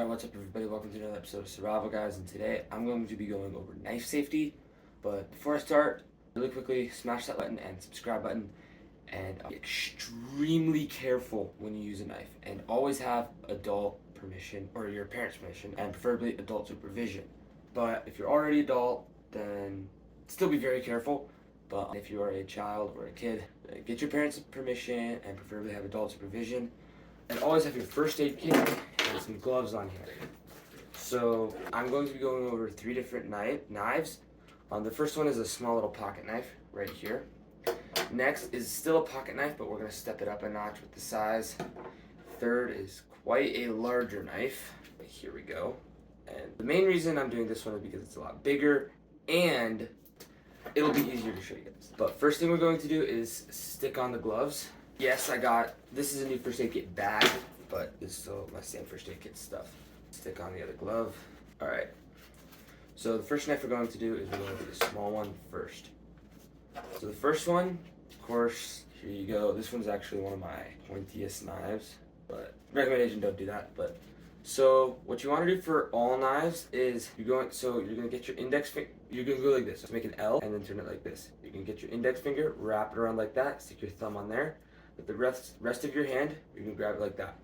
Alright, what's up everybody? Welcome to another episode of Survival Guys, and today I'm going to be going over knife safety. But before I start, really quickly, smash that button and subscribe button, and be extremely careful when you use a knife, and always have adult permission, or your parents' permission, and preferably adult supervision. But if you're already adult, then still be very careful. But if you are a child or a kid, get your parents' permission and preferably have adult supervision. And always have your first aid kit and some gloves on here. So I'm going to be going over 3 different knives. The first one is a small little pocket knife right here. Next is still a pocket knife, but we're going to step it up a notch with the size. Third is quite a larger knife. Here we go. And the main reason I'm doing this one is because it's a lot bigger and it'll be easier to show you guys. But first thing we're going to do is stick on the gloves. Yes, this is a new first aid kit bag, but it's still my same first aid kit stuff. Stick on the other glove. Alright, so the first knife we're going to do is we're going to do the small one first. So the first one, of course, here you go. This one's actually one of my pointiest knives, but recommendation, don't do that. But so what you want to do for all knives is you're going to get your index finger, you're going to go like this. So make an L and then turn it like this. You can get your index finger, wrap it around like that, stick your thumb on there. With the rest of your hand, you can grab it like that.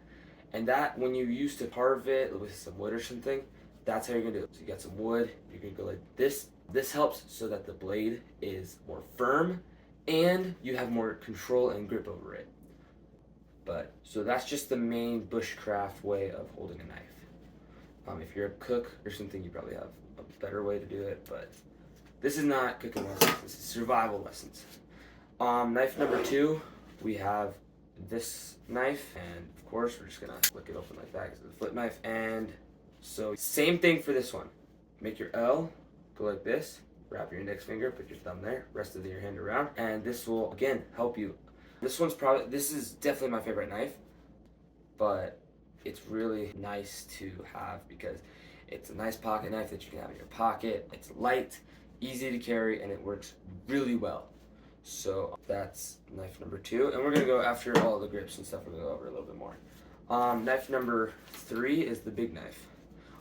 And that, when you used to carve it with some wood or something, that's how you're going to do it. So you got some wood, you're going to go like this. This helps so that the blade is more firm and you have more control and grip over it. So that's just the main bushcraft way of holding a knife. If you're a cook or something, you probably have a better way to do it, but this is not cooking lessons, this is survival lessons. Knife number 2. We have this knife, and of course we're just gonna flick it open like that because it's a flip knife. And so same thing for this one. Make your L, go like this, wrap your index finger, put your thumb there, rest of your hand around, and this will again help you. This is definitely my favorite knife, but it's really nice to have because it's a nice pocket knife that you can have in your pocket. It's light, easy to carry, and it works really well. So that's knife number 2, and we're going to go after all the grips and stuff. We're going to go over a little bit more. Knife number 3 is the big knife.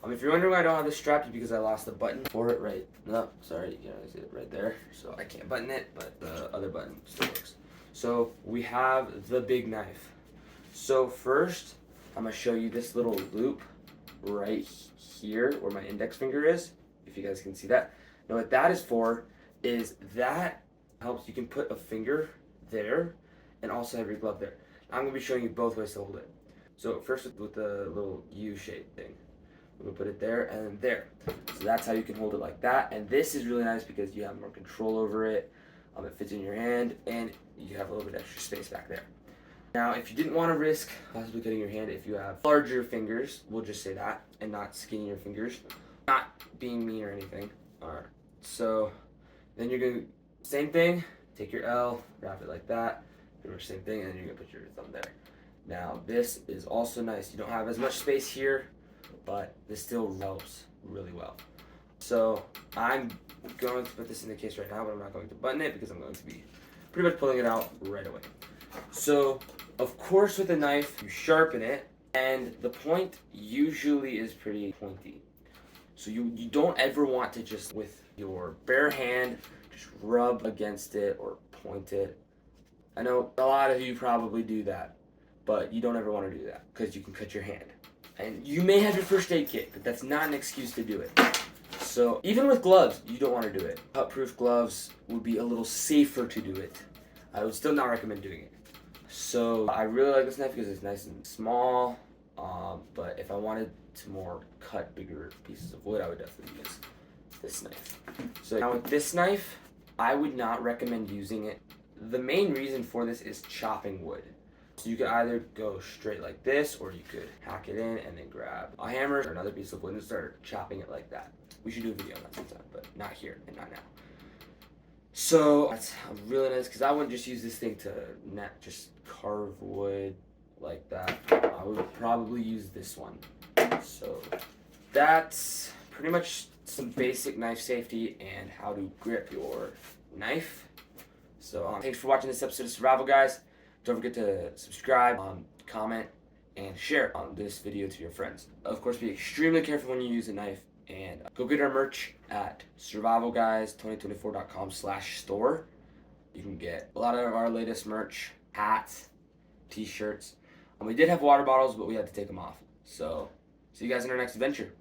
If you're wondering why I don't have this strap, it's because I lost the button for it right. No, sorry, you can't see it right there. So I can't button it, but the other button still works. So we have the big knife. So first, I'm going to show you this little loop right here where my index finger is, if you guys can see that. Now what that is for is that helps you can put a finger there and also have your glove there. I'm going to be showing you both ways to hold it. So first with the little U-shaped thing. We're going to put it there and there. So that's how you can hold it like that. And this is really nice because you have more control over it. It fits in your hand and you have a little bit extra space back there. Now if you didn't want to risk possibly cutting your hand, if you have larger fingers, we'll just say that, and not skinnier fingers. Not being mean or anything. Alright, so then you're going to same thing, take your L, wrap it like that, pretty much same thing, and then you're going to put your thumb there. Now this is also nice. You don't have as much space here, but this still helps really well. So I'm going to put this in the case right now, but I'm not going to button it because I'm going to be pretty much pulling it out right away. So of course with a knife, you sharpen it, and the point usually is pretty pointy. So you don't ever want to just with your bare hand just rub against it or point it. I know a lot of you probably do that, but you don't ever want to do that because you can cut your hand. And you may have your first aid kit, but that's not an excuse to do it. So even with gloves, you don't want to do it. Cut-proof gloves would be a little safer to do it. I would still not recommend doing it. So I really like this knife because it's nice and small, but if I wanted to more cut bigger pieces of wood, I would definitely use this knife. So now with this knife, I would not recommend using it. The main reason for this is chopping wood. So you could either go straight like this, or you could hack it in and then grab a hammer or another piece of wood and start chopping it like that. We should do a video on that sometime, but not here and not now. So that's really nice because I wouldn't just use this thing to just carve wood like that. I would probably use this one. So that's pretty much some basic knife safety and how to grip your knife. So thanks for watching this episode of Survival Guys. Don't forget to subscribe, comment, and share on this video to your friends. Of course, be extremely careful when you use a knife, and go get our merch at survivalguys2024.com/store. You can get a lot of our latest merch, hats, t-shirts. We did have water bottles, but we had to take them off. So, see you guys in our next adventure.